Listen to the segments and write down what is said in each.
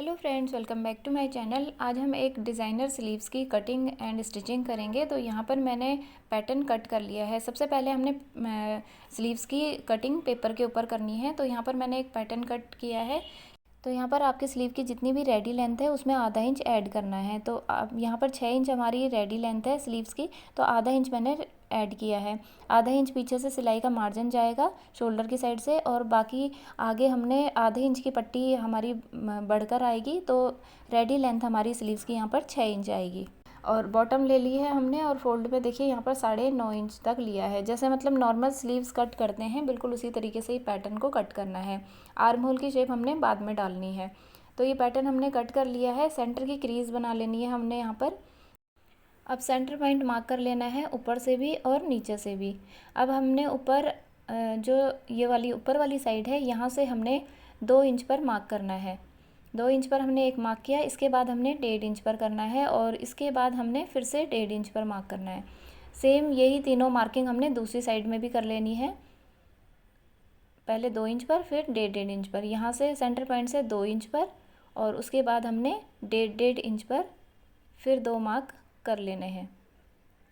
Hello friends, welcome back to my channel. आज हम एक डिज़ाइनर स्लीव्स की कटिंग एंड स्टिचिंग करेंगे। तो यहाँ पर मैंने पैटर्न कट कर लिया है। सबसे पहले हमने स्लीव्स की कटिंग पेपर के ऊपर करनी है। तो यहाँ पर मैंने एक पैटर्न कट किया है। तो यहाँ पर आपके स्लीव की जितनी भी रेडी लेंथ है उसमें आधा इंच ऐड करना है। तो आप यहाँ पर 6 इंच हमारी रेडी लेंथ है स्लीव्स की, तो आधा इंच मैंने ऐड किया है। आधा इंच पीछे से सिलाई का मार्जिन जाएगा शोल्डर की साइड से, और बाकी आगे हमने आधे इंच की पट्टी हमारी बढ़कर आएगी। तो रेडी लेंथ हमारी स्लीव्स की यहाँ पर 6 इंच आएगी। और बॉटम ले ली है हमने, और फोल्ड पे देखिए यहाँ पर 9.5 इंच तक लिया है। जैसे मतलब नॉर्मल स्लीव्स कट करते हैं बिल्कुल उसी तरीके से ही पैटर्न को कट करना है। आर्म होल की शेप हमने बाद में डालनी है। तो ये पैटर्न हमने कट कर लिया है। सेंटर की क्रीज बना लेनी है हमने यहाँ पर। अब सेंटर पॉइंट मार्क कर लेना है ऊपर से भी और नीचे से भी। अब हमने ऊपर जो ये वाली ऊपर वाली साइड है यहाँ से हमने 2 इंच पर मार्क करना है। 2 इंच पर हमने एक मार्क किया, इसके बाद हमने 1.5 इंच पर करना है, और इसके बाद हमने फिर से 1.5 इंच पर मार्क करना है। सेम यही तीनों मार्किंग हमने दूसरी साइड में भी कर लेनी है। पहले 2 इंच पर, फिर 1.5 इंच पर, यहाँ से सेंटर पॉइंट से 2 इंच पर, और उसके बाद हमने 1.5 इंच पर फिर 2 मार्क कर लेने हैं।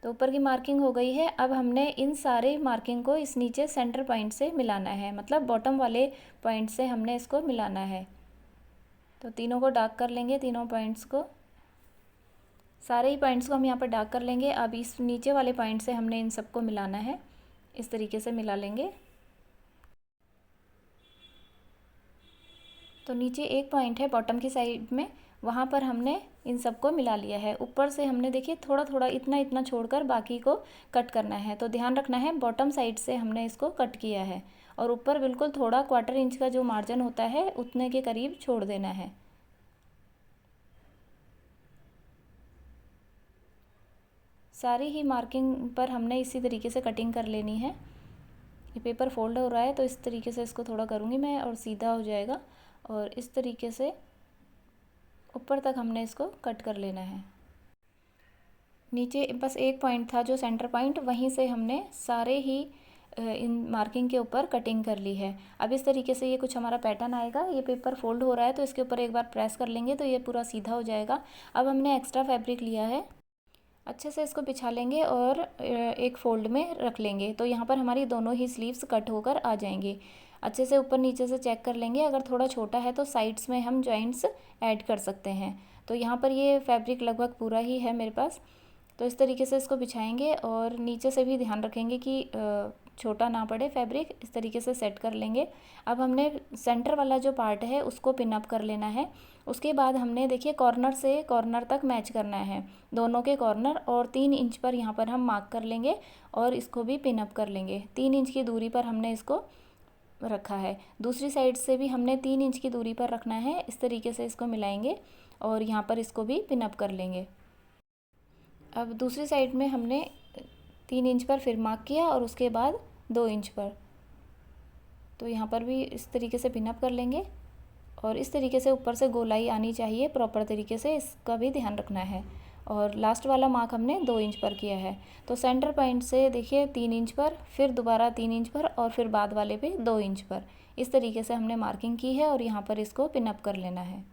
तो ऊपर की मार्किंग हो गई है। अब हमने इन सारे मार्किंग को इस नीचे सेंटर पॉइंट से मिलाना है, मतलब बॉटम वाले पॉइंट से हमने इसको मिलाना है। तो तीनों को डार्क कर लेंगे, तीनों पॉइंट्स को, सारे ही पॉइंट्स को हम यहाँ पर डार्क कर लेंगे। अब इस नीचे वाले पॉइंट से हमने इन सबको मिलाना है, इस तरीके से मिला लेंगे। तो नीचे एक पॉइंट है बॉटम की साइड में, वहाँ पर हमने इन सबको मिला लिया है। ऊपर से हमने देखिए थोड़ा थोड़ा इतना इतना छोड़कर बाकी को कट करना है। तो ध्यान रखना है बॉटम साइड से हमने इसको कट किया है, और ऊपर बिल्कुल थोड़ा 1/4 इंच का जो मार्जिन होता है उतने के करीब छोड़ देना है। सारी ही मार्किंग पर हमने इसी तरीके से कटिंग कर लेनी है। ये पेपर फोल्ड हो रहा है तो इस तरीके से इसको थोड़ा करूँगी मैं, और सीधा हो जाएगा। और इस तरीके से ऊपर तक हमने इसको कट कर लेना है। नीचे बस एक पॉइंट था जो सेंटर पॉइंट, वहीं से हमने सारे ही इन मार्किंग के ऊपर कटिंग कर ली है। अब इस तरीके से ये कुछ हमारा पैटर्न आएगा। ये पेपर फोल्ड हो रहा है तो इसके ऊपर एक बार प्रेस कर लेंगे तो ये पूरा सीधा हो जाएगा। अब हमने एक्स्ट्रा फैब्रिक लिया है, अच्छे से इसको बिछा लेंगे और एक फोल्ड में रख लेंगे। तो यहाँ पर हमारी दोनों ही स्लीव्स कट होकर आ जाएंगी। अच्छे से ऊपर नीचे से चेक कर लेंगे, अगर थोड़ा छोटा है तो साइड्स में हम जॉइंट्स ऐड कर सकते हैं। तो यहाँ पर ये फैब्रिक लगभग पूरा ही है मेरे पास। तो इस तरीके से इसको बिछाएंगे, और नीचे से भी ध्यान रखेंगे कि छोटा ना पड़े फैब्रिक। इस तरीके से सेट कर लेंगे। अब हमने सेंटर वाला जो पार्ट है उसको पिन अप कर लेना है। उसके बाद हमने देखिए कॉर्नर से कॉर्नर तक मैच करना है, दोनों के कॉर्नर, और 3 इंच पर यहाँ पर हम मार्क कर लेंगे और इसको भी पिन अप कर लेंगे। 3 इंच की दूरी पर हमने इसको रखा है। दूसरी साइड से भी हमने 3 इंच की दूरी पर रखना है। इस तरीके से इसको मिलाएंगे और यहाँ पर इसको भी पिन अप कर लेंगे। अब दूसरी साइड में हमने 3 इंच पर फिर मार्क किया, और उसके बाद 2 इंच पर, तो यहाँ पर भी इस तरीके से पिन अप कर लेंगे। और इस तरीके से ऊपर से गोलाई आनी चाहिए प्रॉपर तरीके से, इसका भी ध्यान रखना है। और लास्ट वाला मार्क हमने 2 इंच पर किया है। तो सेंटर पॉइंट से देखिए 3 इंच पर, फिर दोबारा 3 इंच पर, और फिर बाद वाले पे 2 इंच पर। इस तरीके से हमने मार्किंग की है, और यहाँ पर इसको पिन अप कर लेना है।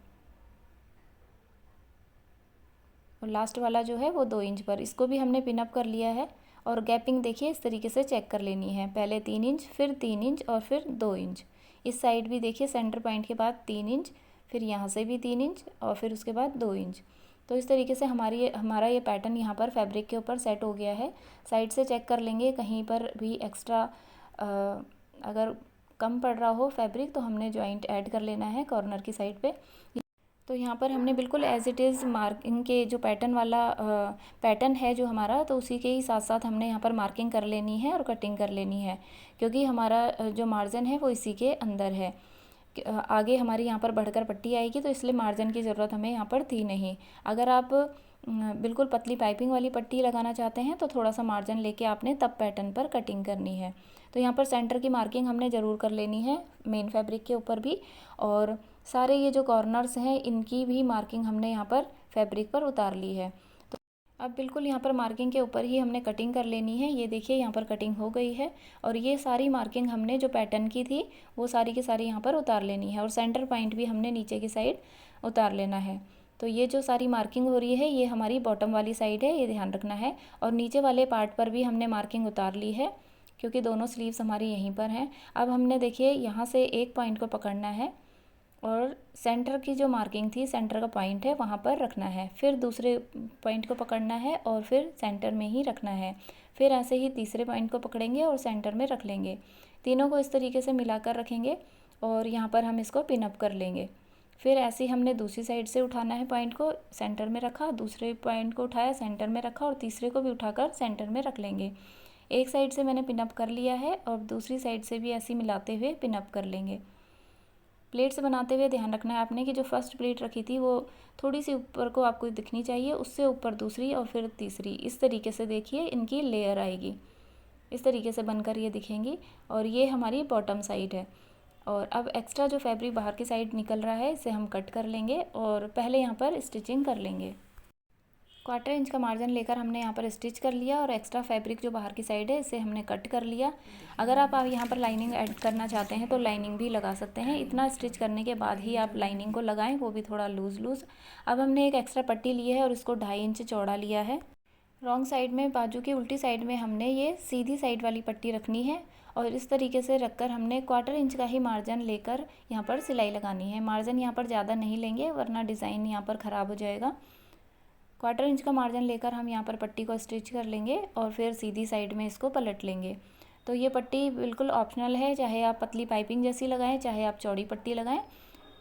और लास्ट वाला जो है वो 2 इंच पर, इसको भी हमने पिन अप कर लिया है। और गैपिंग देखिए इस तरीके से चेक कर लेनी है, पहले 3 इंच, फिर 3 इंच, और फिर 2 इंच। इस साइड भी देखिए सेंटर पॉइंट के बाद 3 इंच, फिर यहाँ से भी 3 इंच, और फिर उसके बाद 2 इंच। तो इस तरीके से हमारा ये पैटर्न यहाँ पर फैब्रिक के ऊपर सेट हो गया है। साइड से चेक कर लेंगे, कहीं पर भी एक्स्ट्रा अगर कम पड़ रहा हो फैब्रिक तो हमने जॉइंट ऐड कर लेना है कॉर्नर की साइड पे। तो यहाँ पर हमने बिल्कुल एज इट इज़ मार्किंग के जो पैटर्न वाला पैटर्न है जो हमारा, तो उसी के ही साथ साथ हमने यहाँ पर मार्किंग कर लेनी है और कटिंग कर लेनी है, क्योंकि हमारा जो मार्जिन है वो इसी के अंदर है। आगे हमारी यहाँ पर बढ़कर पट्टी आएगी, तो इसलिए मार्जिन की ज़रूरत हमें यहाँ पर थी नहीं। अगर आप बिल्कुल पतली पाइपिंग वाली पट्टी लगाना चाहते हैं तो थोड़ा सा मार्जिन लेके आपने तब पैटर्न पर कटिंग करनी है। तो यहाँ पर सेंटर की मार्किंग हमने ज़रूर कर लेनी है मेन फैब्रिक के ऊपर भी, और सारे ये जो कॉर्नर्स हैं इनकी भी मार्किंग हमने यहाँ पर फैब्रिक पर उतार ली है। तो अब बिल्कुल यहाँ पर मार्किंग के ऊपर ही हमने कटिंग कर लेनी है। ये देखिए यहाँ पर कटिंग हो गई है और ये सारी मार्किंग हमने जो पैटर्न की थी वो सारी की सारी यहाँ पर उतार लेनी है और सेंटर पॉइंट भी हमने नीचे की साइड उतार लेना है। तो ये जो सारी मार्किंग हो रही है ये हमारी बॉटम वाली साइड है, ये ध्यान रखना है। और नीचे वाले पार्ट पर भी हमने मार्किंग उतार ली है क्योंकि दोनों स्लीव्स हमारी यहीं पर हैं। अब हमने देखिए यहाँ से एक पॉइंट को पकड़ना है और सेंटर की जो मार्किंग थी, सेंटर का पॉइंट है वहाँ पर रखना है, फिर दूसरे पॉइंट को पकड़ना है और फिर सेंटर में ही रखना है, फिर ऐसे ही तीसरे पॉइंट को पकड़ेंगे और सेंटर में रख लेंगे। तीनों को इस तरीके से मिलाकर रखेंगे और यहाँ पर हम इसको पिन अप कर लेंगे। फिर ऐसे ही हमने दूसरी साइड से उठाना है, पॉइंट को सेंटर में रखा, दूसरे पॉइंट को उठाया सेंटर में रखा और तीसरे को भी उठाकर सेंटर में रख लेंगे। एक साइड से मैंने पिन अप कर लिया है और दूसरी साइड से भी ऐसे ही मिलाते हुए पिन अप कर लेंगे। प्लेट्स बनाते हुए ध्यान रखना है आपने कि जो फर्स्ट प्लेट रखी थी वो थोड़ी सी ऊपर को आपको दिखनी चाहिए, उससे ऊपर दूसरी और फिर तीसरी, इस तरीके से देखिए इनकी लेयर आएगी, इस तरीके से बनकर ये दिखेंगी। और ये हमारी बॉटम साइड है। और अब एक्स्ट्रा जो फैब्रिक बाहर की साइड निकल रहा है इसे हम कट कर लेंगे और पहले यहाँ पर स्टिचिंग कर लेंगे। 1/4 इंच का मार्जिन लेकर हमने यहाँ पर स्टिच कर लिया और एक्स्ट्रा फैब्रिक जो बाहर की साइड है इसे हमने कट कर लिया। अगर आप यहाँ पर लाइनिंग ऐड करना चाहते हैं तो लाइनिंग भी लगा सकते हैं। इतना स्टिच करने के बाद ही आप लाइनिंग को लगाएं, वो भी थोड़ा लूज़। अब हमने एक एक्स्ट्रा पट्टी ली है और इसको 2.5 इंच चौड़ा लिया है। रॉन्ग साइड में, बाजू की उल्टी साइड में हमने ये सीधी साइड वाली पट्टी रखनी है और इस तरीके से रखकर हमने 1/4 इंच का ही मार्जिन लेकर यहाँ पर सिलाई लगानी है। मार्जिन यहाँ पर ज़्यादा नहीं लेंगे वरना डिज़ाइन यहाँ पर ख़राब हो जाएगा। 1/4 इंच का मार्जिन लेकर हम यहाँ पर पट्टी को स्टिच कर लेंगे और फिर सीधी साइड में इसको पलट लेंगे। तो ये पट्टी बिल्कुल ऑप्शनल है, चाहे आप पतली पाइपिंग जैसी लगाएं चाहे आप चौड़ी पट्टी लगाएं,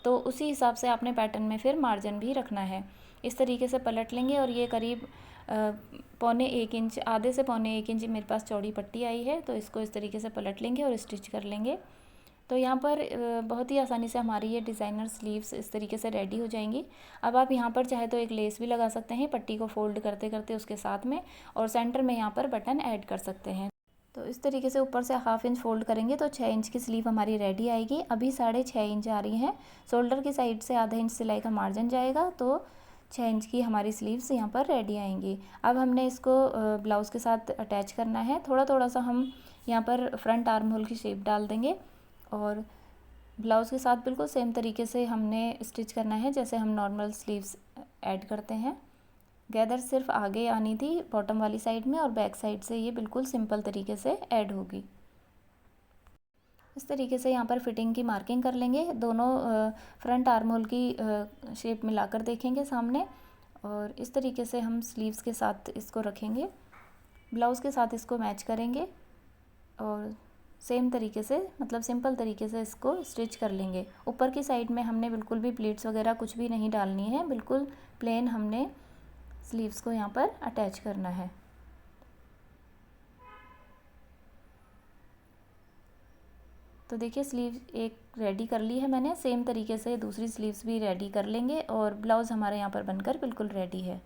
तो उसी हिसाब से आपने पैटर्न में फिर मार्जिन भी रखना है। इस तरीके से पलट लेंगे और ये करीब 1.25 इंच, आधे से 1.25 इंच मेरे पास चौड़ी पट्टी आई है, तो इसको इस तरीके से पलट लेंगे और स्टिच कर लेंगे। तो यहाँ पर बहुत ही आसानी से हमारी ये डिज़ाइनर स्लीव्स इस तरीके से रेडी हो जाएंगी। अब आप यहाँ पर चाहे तो एक लेस भी लगा सकते हैं पट्टी को फोल्ड करते करते उसके साथ में, और सेंटर में यहाँ पर बटन ऐड कर सकते हैं। तो इस तरीके से ऊपर से 1/2 इंच फोल्ड करेंगे तो 6 इंच की स्लीव हमारी रेडी आएगी। अभी 6.5 इंच आ रही है, शोल्डर की साइड से आधा इंच सिलाई का मार्जिन जाएगा तो 6 इंच की हमारी स्लीव्स यहाँ पर रेडी आएंगी। अब हमने इसको ब्लाउज़ के साथ अटैच करना है। थोड़ा थोड़ा सा हम यहाँ पर फ्रंट आर्म होल की शेप डाल देंगे और ब्लाउज़ के साथ बिल्कुल सेम तरीके से हमने स्टिच करना है जैसे हम नॉर्मल स्लीव्स ऐड करते हैं। गैदर सिर्फ आगे आनी थी बॉटम वाली साइड में और बैक साइड से ये बिल्कुल सिंपल तरीके से ऐड होगी। इस तरीके से यहाँ पर फिटिंग की मार्किंग कर लेंगे। दोनों फ्रंट आर्म होल की शेप मिलाकर देखेंगे सामने और इस तरीके से हम स्लीव्स के साथ इसको रखेंगे, ब्लाउज़ के साथ इसको मैच करेंगे और सेम तरीके से मतलब सिंपल तरीके से इसको स्टिच कर लेंगे। ऊपर की साइड में हमने बिल्कुल भी प्लीट्स वगैरह कुछ भी नहीं डालनी है, बिल्कुल प्लेन हमने स्लीव्स को यहाँ पर अटैच करना है। तो देखिए स्लीव एक रेडी कर ली है मैंने, सेम तरीके से दूसरी स्लीव्स भी रेडी कर लेंगे और ब्लाउज़ हमारे यहाँ पर बनकर बिल्कुल रेडी है।